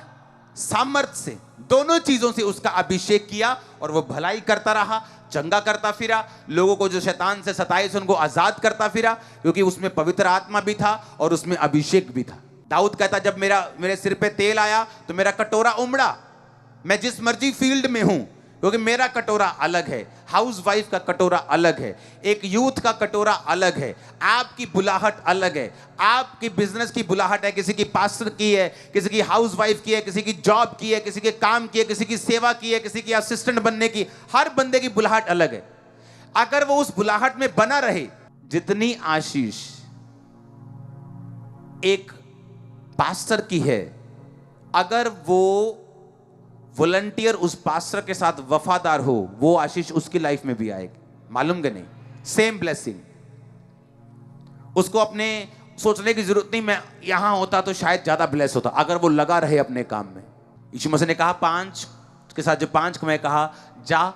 S2: सामर्थ्य से, दोनों चीजों से उसका अभिषेक किया। और वो भलाई करता रहा, चंगा करता फिरा, लोगों को जो शैतान से सताए से उनको आजाद करता फिरा, क्योंकि उसमें पवित्र आत्मा भी था और उसमें अभिषेक भी था। दाऊद कहता, जब मेरे सिर पे तेल आया तो मेरा कटोरा उमड़ा। मैं जिस मर्जी फील्ड में हूं, क्योंकि मेरा कटोरा अलग है, हाउस वाइफ का कटोरा अलग है, एक यूथ का कटोरा अलग है, आपकी बुलाहट अलग है, आपकी बिजनेस की बुलाहट है, किसी की पास्टर की है, किसी की हाउस वाइफ की है, किसी की जॉब की है, किसी के काम की है, किसी की सेवा की है, किसी की असिस्टेंट बनने की, हर बंदे की बुलाहट अलग है। अगर वो उस बुलाहट में बना रहे, जितनी आशीष एक पास्टर की है, अगर वो वॉलंटियर उस पास्टर के साथ वफादार हो, वो आशीष उसकी लाइफ में भी आएगी। मालूम कि नहीं, सेम ब्लेसिंग। उसको अपने सोचने की जरूरत नहीं, मैं यहां होता तो शायद ज्यादा ब्लेस होता, अगर वो लगा रहे अपने काम में। यीशु मसीह ने कहा 5 के साथ जो 5 को मैं कहा, जा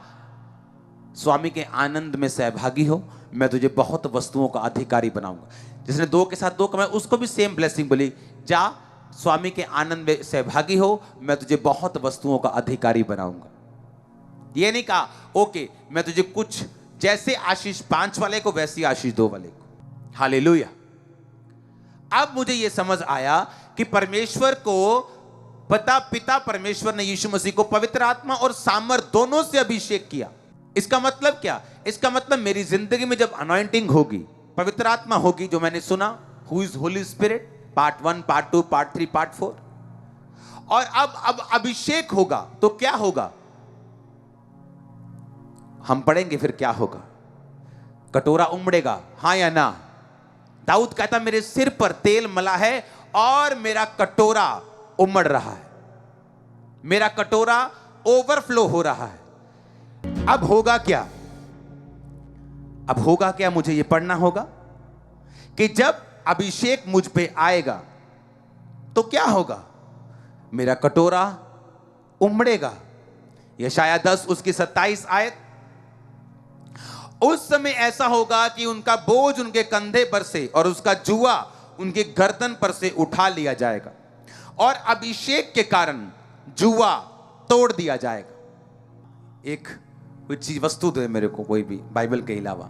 S2: स्वामी के आनंद में सहभागी हो, मैं तुझे बहुत वस्तुओं का अधिकारी बनाऊंगा। जिसने 2 के साथ 2 कमाए, उसको भी सेम ब्लेसिंग बोली, जा स्वामी के आनंद में सहभागी हो, मैं तुझे बहुत वस्तुओं का अधिकारी बनाऊंगा। ये नहीं कहा ओके मैं तुझे कुछ, जैसे आशीष 5 वाले को वैसी आशीष 2 वाले को। हालेलुया। अब मुझे यह समझ आया कि परमेश्वर को पिता परमेश्वर ने यीशु मसीह को पवित्र आत्मा और सामर्थ दोनों से अभिषेक किया। इसका मतलब क्या? इसका मतलब मेरी जिंदगी में जब अनॉइंटिंग होगी, पवित्र आत्मा होगी, जो मैंने सुना, who is Holi spirit, part 1, part 2, part 3, part 4, और अब अभिषेक होगा तो क्या होगा हम पढ़ेंगे। फिर क्या होगा? कटोरा उमड़ेगा, हां या ना? दाऊद कहता मेरे सिर पर तेल मला है और मेरा कटोरा उमड़ रहा है, मेरा कटोरा ओवरफ्लो हो रहा है। अब होगा क्या? अब होगा क्या? मुझे यह पढ़ना होगा कि जब अभिषेक मुझ पे आएगा तो क्या होगा? मेरा कटोरा उमड़ेगा। यशायाह 10 उसकी 27 आयत। उस समय ऐसा होगा कि उनका बोझ उनके कंधे पर से और उसका जुआ उनके गर्दन पर से उठा लिया जाएगा और अभिषेक के कारण जुआ तोड़ दिया जाएगा। एक कोई चीज वस्तु दे मेरे को, कोई भी बाइबल के अलावा।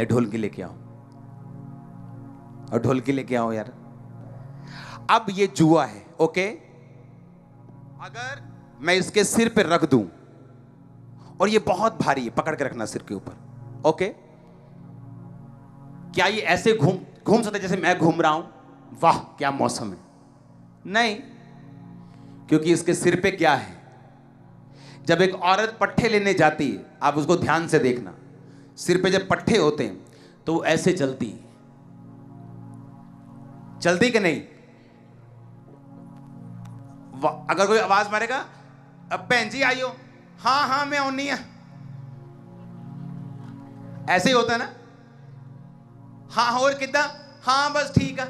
S2: ढोलकी लेके आओ, और ढोलकी लेके आओ यार। अब ये जुआ है, ओके? अगर मैं इसके सिर पे रख दूं, और ये बहुत भारी है, पकड़ के रखना सिर के ऊपर, ओके? क्या ये ऐसे घूम सकता जैसे मैं घूम रहा हूं? वाह क्या मौसम है। नहीं, क्योंकि इसके सिर पे क्या है? जब एक औरत पट्टे लेने जाती है, आप उसको ध्यान से देखना, सिर पे जब पट्टे होते हैं तो वो ऐसे चलती कि नहीं? अगर कोई आवाज मारेगा, अब भैन जी आइयो, हाँ हाँ मैं आनी है, ऐसे ही होता है ना? हाँ और किदा? हाँ बस ठीक है।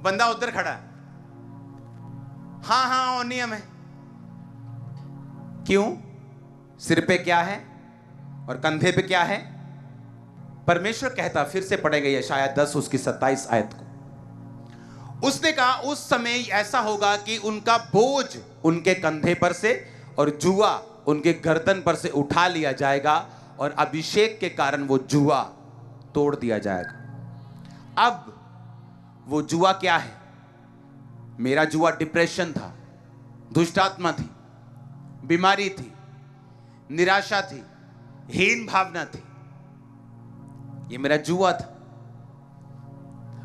S2: बंदा उधर खड़ा है, हाँ हाँ आनी है मैं। क्यों? सिर पे क्या है और कंधे पे क्या है? परमेश्वर कहता, फिर से पढ़ेगा यशायाह 10 उसकी 27 आयत को। उसने कहा उस समय ऐसा होगा कि उनका बोझ उनके कंधे पर से और जुआ उनके गर्दन पर से उठा लिया जाएगा और अभिषेक के कारण वो जुआ तोड़ दिया जाएगा। अब वो जुआ क्या है? मेरा जुआ डिप्रेशन था, दुष्ट आत्मा थी, बीमारी थी, निराशा थी, हीन भावना थी, ये मेरा जुआ था,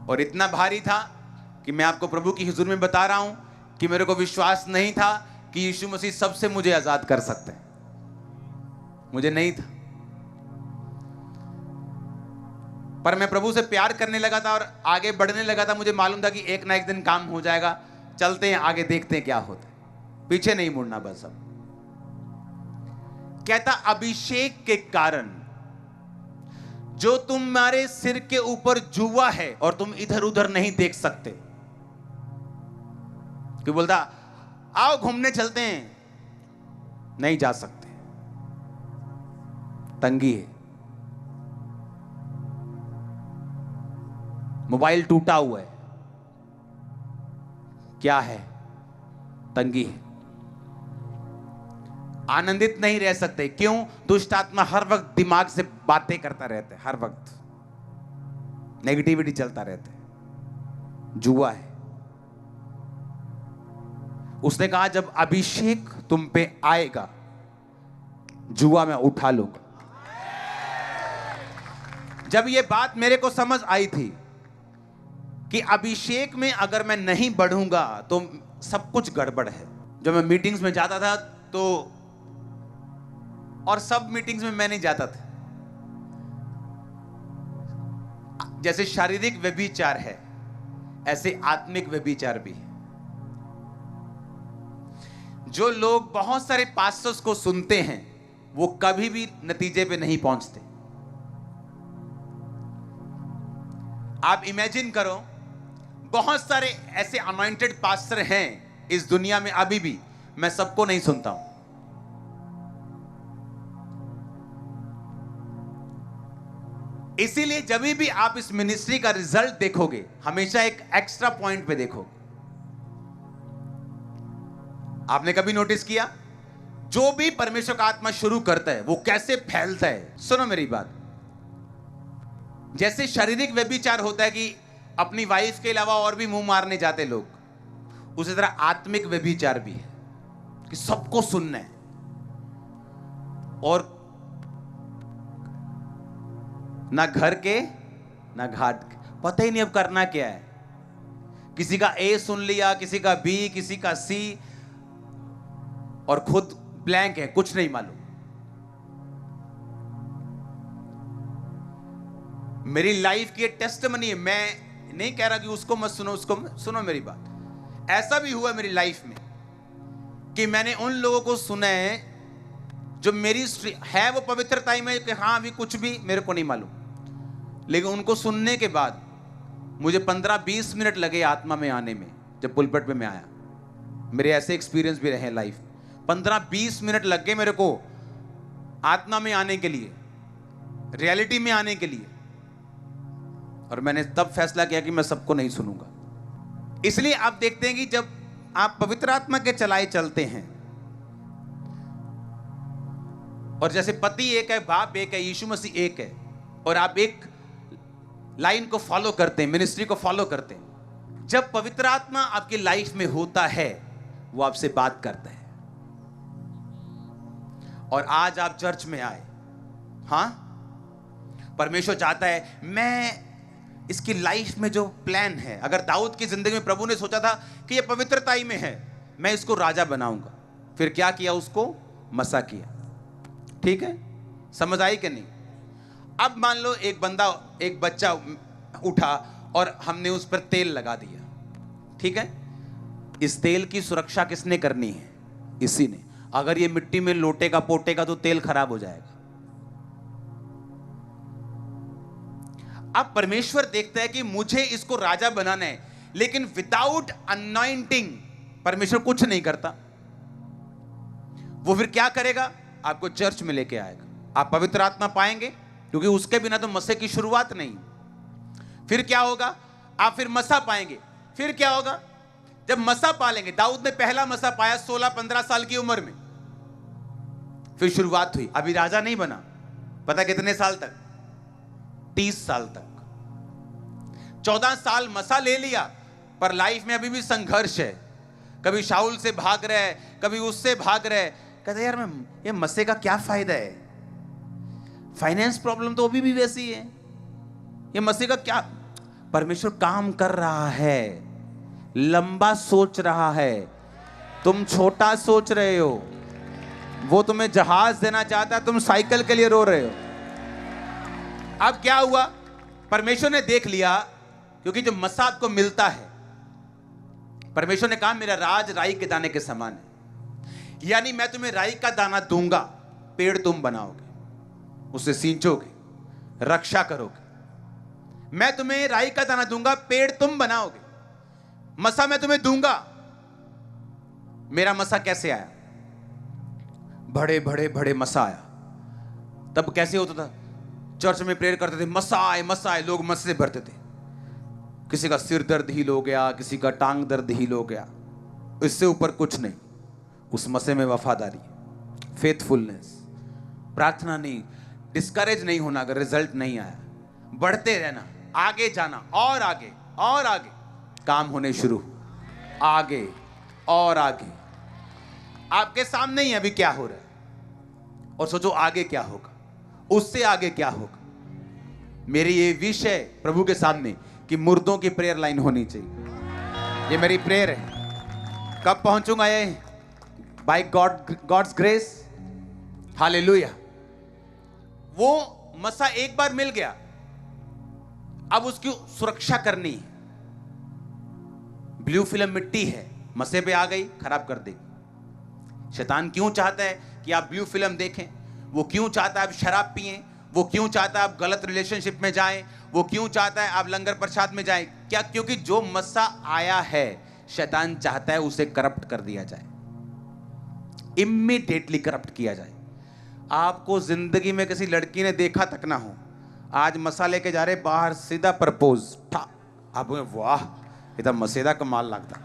S2: और इतना भारी था कि मैं आपको प्रभु की हुजूर में बता रहा हूं कि मेरे को विश्वास नहीं था कि यीशु मसीह सबसे मुझे आजाद कर सकते हैं। मुझे नहीं था, पर मैं प्रभु से प्यार करने लगा था और आगे बढ़ने लगा था। मुझे मालूम था कि एक ना एक दिन काम हो जाएगा, चलते हैं आगे, देखते हैं क्या होता है, पीछे नहीं मुड़ना बस। अब कहता अभिषेक के कारण जो तुम्हारे सिर के ऊपर जुआ है और तुम इधर उधर नहीं देख सकते, कि बोलता आओ घूमने चलते हैं, नहीं जा सकते, तंगी है, मोबाइल टूटा हुआ है, क्या है, तंगी है, आनंदित नहीं रह सकते। क्यों? दुष्ट आत्मा हर वक्त दिमाग से बातें करता रहता है, हर वक्त नेगेटिविटी चलता रहता है, जुआ है। उसने कहा जब अभिषेक तुम पे आएगा, जुआ मैं उठा लूंगा। जब ये बात मेरे को समझ आई थी कि अभिषेक में अगर मैं नहीं बढ़ूंगा तो सब कुछ गड़बड़ है। जब मैं मीटिंग्स में जाता था तो, और सब मीटिंग्स में मैं नहीं जाता था, जैसे शारीरिक व्यभिचार है ऐसे आत्मिक व्यभिचार भी है। जो लोग बहुत सारे पास्टर्स को सुनते हैं वो कभी भी नतीजे पे नहीं पहुंचते। आप इमेजिन करो, बहुत सारे ऐसे अनॉइंटेड पास्टर हैं इस दुनिया में अभी भी, मैं सबको नहीं सुनता हूं। इसीलिए जब भी आप इस मिनिस्ट्री का रिजल्ट देखोगे, हमेशा एक एक्स्ट्रा पॉइंट पे देखोगे। आपने कभी नोटिस किया, जो भी परमेश्वर का आत्मा शुरू करता है वो कैसे फैलता है? सुनो मेरी बात, जैसे शारीरिक व्यभिचार होता है कि अपनी वाइफ के अलावा और भी मुंह मारने जाते लोग, उसी तरह आत्मिक व्यभिचार भी है कि सबको सुनना है और ना घर के ना घाट के, पता ही नहीं अब करना क्या है। किसी का ए सुन लिया, किसी का बी, किसी का सी, और खुद ब्लैंक है, कुछ नहीं मालूम। मेरी लाइफ की टेस्टिमनी है, मैं नहीं कह रहा कि उसको मत सुनो, उसको सुनो मेरी बात। ऐसा भी हुआ मेरी लाइफ में कि मैंने उन लोगों को सुना है जो मेरी है वो पवित्रता में कि हाँ अभी कुछ भी मेरे को नहीं मालूम, लेकिन उनको सुनने के बाद मुझे 15-20 मिनट लगे आत्मा में आने में। जब पुलपट पे मैं आया, मेरे ऐसे एक्सपीरियंस भी रहे लाइफ, 15-20 मिनट लग गए मेरे को आत्मा में आने के लिए, रियलिटी में आने के लिए, और मैंने तब फैसला किया कि मैं सबको नहीं सुनूंगा। इसलिए आप देखते हैं कि जब आप पवित्र आत्मा के चलाए चलते हैं, और जैसे पति एक है, बाप एक है, यीशु मसीह एक है, और आप एक लाइन को फॉलो करते हैं, मिनिस्ट्री को फॉलो करते हैं, जब पवित्र आत्मा आपकी लाइफ में होता है वो आपसे बात करता है। और आज आप चर्च में आए, हां, परमेश्वर चाहता है मैं इसकी लाइफ में जो प्लान है, अगर दाऊद की जिंदगी में प्रभु ने सोचा था कि ये पवित्रताई में है, मैं इसको राजा बनाऊंगा, फिर क्या किया? उसको मसा किया। ठीक है, समझ आई कि नहीं? अब मान लो एक बच्चा उठा और हमने उस पर तेल लगा दिया, ठीक है, इस तेल की सुरक्षा किसने करनी है? इसी ने। अगर ये मिट्टी में लोटेगा पोटेगा तो तेल खराब हो जाएगा। अब परमेश्वर देखता है कि मुझे इसको राजा बनाना है, लेकिन विदाउट अनॉइंटिंग परमेश्वर कुछ नहीं करता। वो फिर क्या करेगा? आपको चर्च में लेके आएगा, आप पवित्र आत्मा पाएंगे, क्योंकि उसके बिना तो मसे की शुरुआत नहीं। फिर क्या होगा? आप फिर मसा पाएंगे। फिर क्या होगा? जब मसा पा लेंगे, दाऊद ने पहला मसा पाया 16-15 साल की उम्र में, फिर शुरुआत हुई। अभी राजा नहीं बना, पता कितने साल तक? 30 साल तक। 14 साल मसा ले लिया, पर लाइफ में अभी भी संघर्ष है। कभी शाऊल से भाग रहे हैं, कभी उससे भाग रहे हैं। कहते यार मैं ये मसे का क्या फायदा है, फाइनेंस प्रॉब्लम तो अभी भी वैसी है, ये मसीह का क्या, परमेश्वर काम कर रहा है, लंबा सोच रहा है, तुम छोटा सोच रहे हो। वो तुम्हें जहाज देना चाहता है, तुम साइकिल के लिए रो रहे हो। अब क्या हुआ, परमेश्वर ने देख लिया, क्योंकि जो मसा आपको मिलता है, परमेश्वर ने कहा मेरा राज राई के दाने के समान है। यानी मैं तुम्हें राई का दाना दूंगा, पेड़ तुम बनाओगे, उसे सींचोगे, रक्षा करोगे। मैं तुम्हें राई का दाना दूंगा, पेड़ तुम बनाओगे। मसा मैं तुम्हें दूंगा। मेरा मसा कैसे आया? बड़े बड़े बड़े मसा आया। तब कैसे होता था? चर्च में प्रेयर करते थे, मसा आए मसा आए, लोग मसे से भरते थे। किसी का सिर दर्द हील हो गया, किसी का टांग दर्द हील हो गया। इससे ऊपर कुछ नहीं। उस मसे में वफादारी, फेथफुलनेस, प्रार्थना नहीं, डिस्करेज नहीं होना अगर रिजल्ट नहीं आया, बढ़ते रहना, आगे जाना, और आगे और आगे, काम होने शुरू, आगे और आगे। आपके सामने ही अभी क्या हो रहा है, और सोचो आगे क्या होगा, उससे आगे क्या होगा। मेरी ये विश है प्रभु के सामने कि मुर्दों की प्रेयर लाइन होनी चाहिए। ये मेरी प्रेयर है। कब पहुंचूंगा ये? By God's grace, hallelujah. वो मसा एक बार मिल गया, अब उसकी सुरक्षा करनी है। ब्लू फिल्म मिट्टी है, मसे पे आ गई, खराब कर देगी। शैतान क्यों चाहता है कि आप ब्लू फिल्म देखें? वो क्यों चाहता है आप शराब पिएं? वो क्यों चाहता है आप गलत रिलेशनशिप में जाएं? वो क्यों चाहता है आप लंगर प्रसाद में जाएं? क्या? क्योंकि जो मसा आया है, शैतान चाहता है उसे करप्ट कर दिया जाए, इमीडिएटली करप्ट किया जाए। आपको जिंदगी में किसी लड़की ने देखा तक ना हो, आज मसा लेके जा रहे बाहर, सीधा प्रपोज, आप वाह ये तो मसे का कमाल लगता।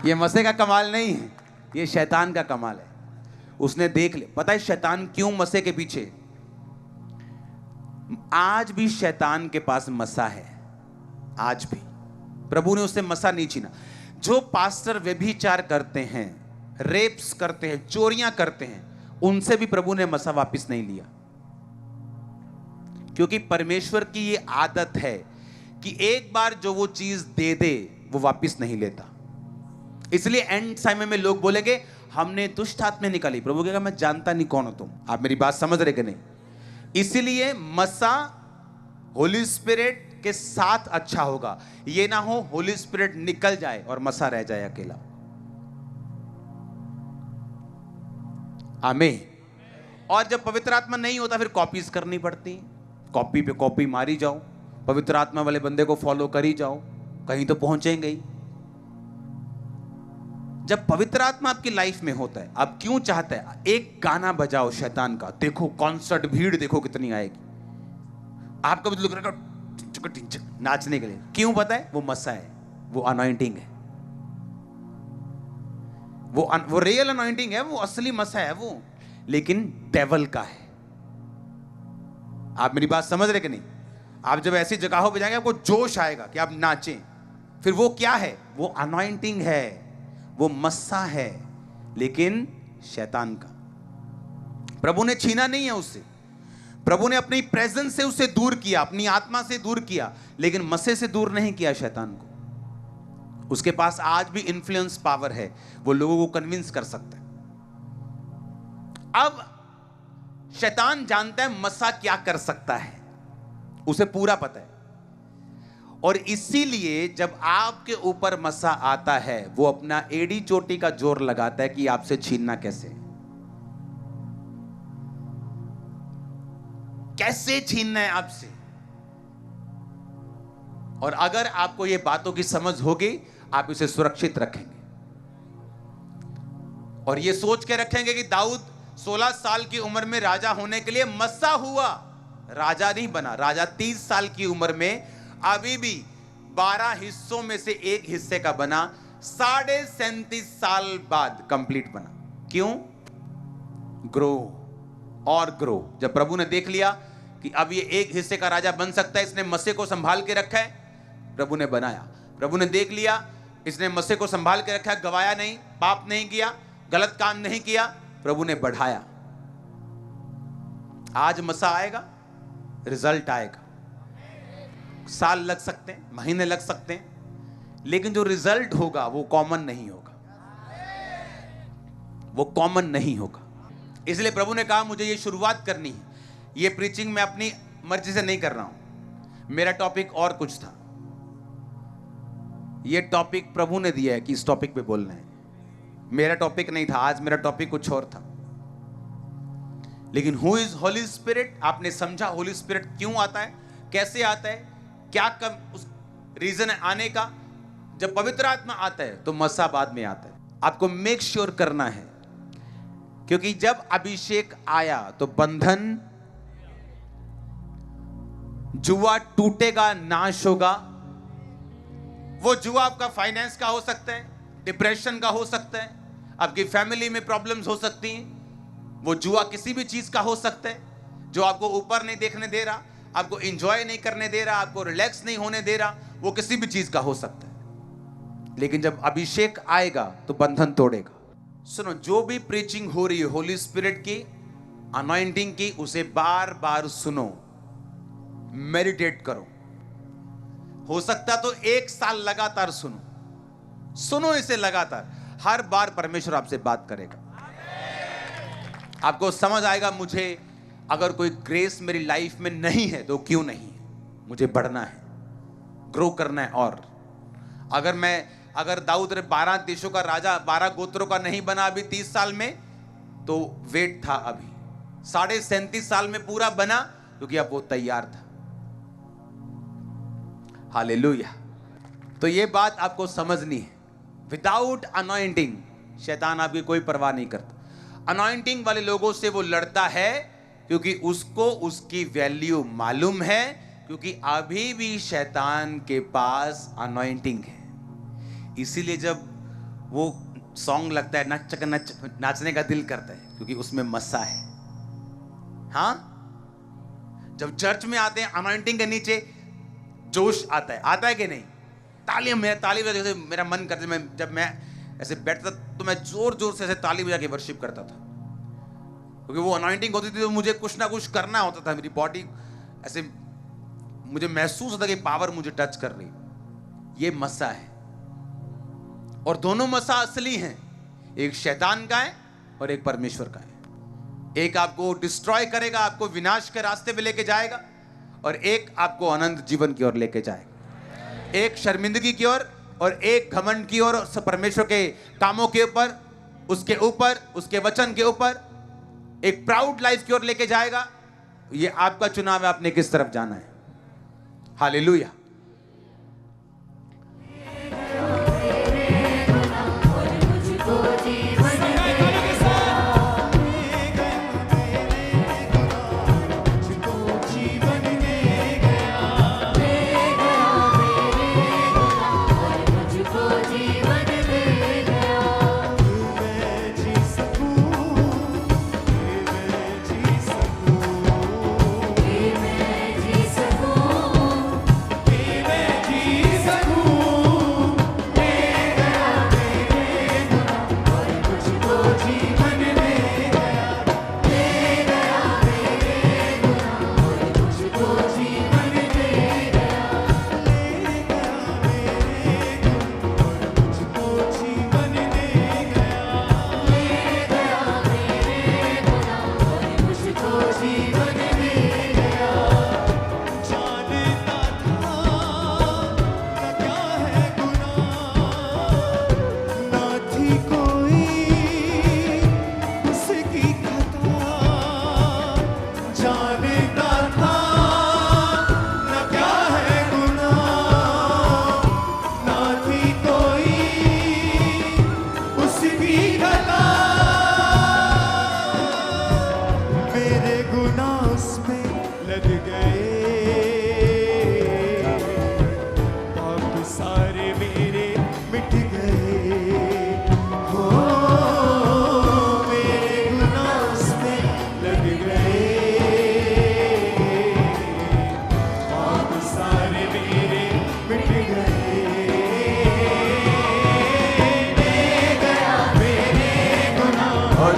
S2: ये मसे का कमाल नहीं है, ये शैतान का कमाल है। उसने देख ले, पता है शैतान क्यों मसे के पीछे? आज भी शैतान के पास मसा है, आज भी। प्रभु ने उससे मसा नहीं छीना। जो पास्टर व्यभिचार करते हैं, रेप्स करते हैं, चोरियां करते हैं, उनसे भी प्रभु ने मसा वापस नहीं लिया। क्योंकि परमेश्वर की ये आदत है कि एक बार जो वो चीज दे दे वो वापस नहीं लेता। इसलिए एंड समय में लोग बोलेंगे हमने दुष्ट आत्मा निकाली, प्रभु कहेगा मैं जानता नहीं कौन हो तुम। आप मेरी बात समझ रहे कि नहीं? इसीलिए मसा होली स्पिरिट के साथ अच्छा होगा। ये ना हो होली स्पिरिट निकल जाए और मसा रह जाए अकेला। आमीन। और जब पवित्र आत्मा नहीं होता फिर कॉपीज करनी पड़ती, कॉपी पे कॉपी मारी जाओ, पवित्र आत्मा वाले बंदे को फॉलो करी जाओ, कहीं तो पहुंचेंगे ही। जब पवित्र आत्मा आपकी लाइफ में होता है, आप क्यों चाहते हैं एक गाना बजाओ शैतान का, देखो कॉन्सर्ट, भीड़ देखो कितनी आएगी, आपका भी लग रहा है नाचने के लिए। क्यों? पता है? वो मसा है, वो अनॉइंटिंग है, वो रियल अनॉइंटिंग है, वो असली मसा है वो, लेकिन डेवल का है। आप मेरी बात समझ रहे कि नहीं? आप जब ऐसी जगहों पे जाएंगे आपको जोश आएगा कि आप नाचें। फिर वो क्या है? वो अनॉइंटिंग है, वो मस्सा है, लेकिन शैतान का। प्रभु ने छीना नहीं है उससे, प्रभु ने अपनी प्रेजेंस से उसे दूर किया, अपनी आत्मा से दूर किया, लेकिन मसे से दूर नहीं किया शैतान को। उसके पास आज भी इन्फ्लुएंस पावर है, वो लोगों को कन्विंस कर सकता है। अब शैतान जानता है मसा क्या कर सकता है, उसे पूरा पता है, और इसीलिए जब आपके ऊपर मसा आता है वो अपना एड़ी चोटी का जोर लगाता है कि आपसे छीनना कैसे छीनना है आपसे। और अगर आपको ये बातों की समझ होगी, आप इसे सुरक्षित रखेंगे और ये सोच के रखेंगे कि दाऊद 16 साल की उम्र में राजा होने के लिए मसा हुआ, राजा नहीं बना। राजा 30 साल की उम्र में अभी भी 12 हिस्सों में से एक हिस्से का बना, 37.5 साल बाद कंप्लीट बना। क्यों? ग्रो और ग्रो। जब प्रभु ने देख लिया कि अब ये एक हिस्से का राजा बन सकता है, इसने मसे को संभाल के रखा है, प्रभु ने बनाया। प्रभु ने देख लिया इसने मसे को संभाल के रखा है, गवाया नहीं, पाप नहीं किया, गलत काम नहीं किया, प्रभु ने बढ़ाया। आज मसा आएगा, रिजल्ट आएगा। साल लग सकते हैं, महीने लग सकते हैं, लेकिन जो रिजल्ट होगा वो कॉमन नहीं होगा, वो कॉमन नहीं होगा। इसलिए प्रभु ने कहा मुझे ये शुरुआत करनी है। ये प्रीचिंग मैं अपनी मर्जी से नहीं कर रहा हूं, मेरा टॉपिक और कुछ था। ये टॉपिक प्रभु ने दिया है कि इस टॉपिक पे बोलना है, मेरा टॉपिक नहीं था। आज मेरा टॉपिक कुछ और था। लेकिन हु इज होली स्पिरिट, आपने समझा होली स्पिरिट क्यों आता है, कैसे आता है, क्या उस रीजन है आने का। जब पवित्र आत्मा आता है तो मसा बाद में आता है। आपको मेक श्योर करना है, क्योंकि जब अभिषेक आया तो बंधन, जुआ टूटेगा, नाश होगा। वो जुआ आपका फाइनेंस का हो सकता है, डिप्रेशन का हो सकता है, आपकी फैमिली में प्रॉब्लम्स हो सकती हैं। वो जुआ किसी भी चीज का हो सकता है जो आपको ऊपर नहीं देखने दे रहा, आपको एंजॉय नहीं करने दे रहा, आपको रिलैक्स नहीं होने दे रहा। वो किसी भी चीज का हो सकता है, लेकिन जब अभिषेक आएगा तो बंधन तोड़ेगा। सुनो, जो भी प्रीचिंग हो रही है होली स्पिरिट की, अनॉइंटिंग की, उसे बार बार सुनो, मेडिटेट करो। हो सकता तो 1 साल लगातार सुनो इसे लगातार। हर बार परमेश्वर आपसे बात करेगा, आपको समझ आएगा मुझे अगर कोई ग्रेस मेरी लाइफ में नहीं है तो क्यों नहीं है, मुझे बढ़ना है, ग्रो करना है। और अगर दाऊद रे 12 देशों का राजा, 12 गोत्रों का नहीं बना अभी 30 साल में, तो वेट था अभी 37.5 साल में पूरा बना, क्योंकि अब वो तैयार था। हालेलुया। तो ये बात आपको समझनी है। विदाउट अनॉइंटिंग शैतान आपकी कोई परवाह नहीं करता। अनॉइंटिंग वाले लोगों से वो लड़ता है क्योंकि उसको उसकी वैल्यू मालूम है, क्योंकि अभी भी शैतान के पास अनॉइंटिंग है। इसीलिए जब वो सॉन्ग लगता है नाचने का दिल करता है, क्योंकि उसमें मस्सा है। हाँ, जब चर्च में आते हैं अनॉइंटिंग के नीचे जोश आता है कि नहीं? ताली बजा, मेरा मन करता है, जब मैं ऐसे बैठता तो मैं जोर जोर से ऐसे ताली बजा के वर्शिप करता था, क्योंकि वो अनॉइंटिंग होती थी तो मुझे कुछ ना कुछ करना होता था। मेरी बॉडी ऐसे, मुझे महसूस होता कि पावर मुझे टच कर रही। ये मसा है, और दोनों मसा असली हैं। एक शैतान का है और एक परमेश्वर का है। एक आपको डिस्ट्रॉय करेगा, आपको विनाश के रास्ते पे लेके जाएगा, और एक आपको अनंत जीवन की ओर लेके जाएगा। एक शर्मिंदगी की ओर और एक घमंड की ओर, परमेश्वर के कामों के ऊपर, उसके वचन के ऊपर एक प्राउड लाइफ की ओर लेके जाएगा। ये आपका चुनाव है, आपने किस तरफ जाना है। हालेलुया।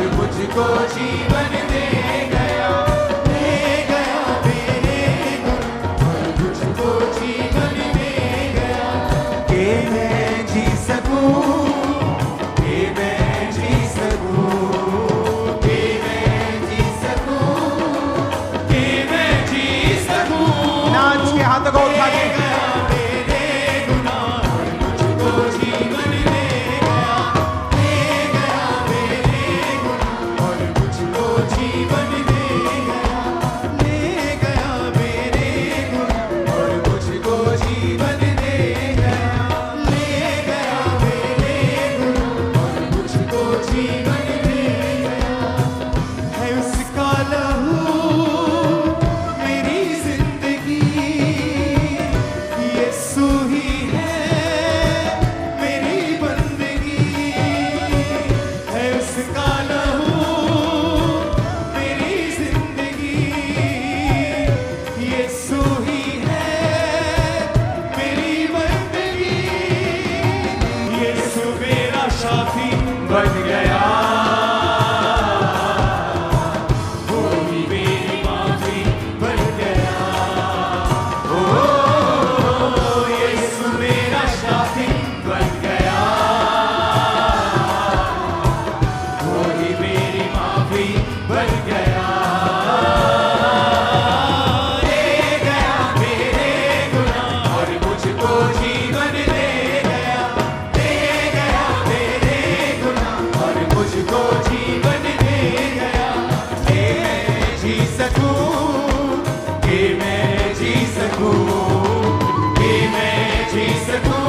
S1: मुझको जीवन दे गया, कि मैं जी सकूं, कि मैं जी सकूं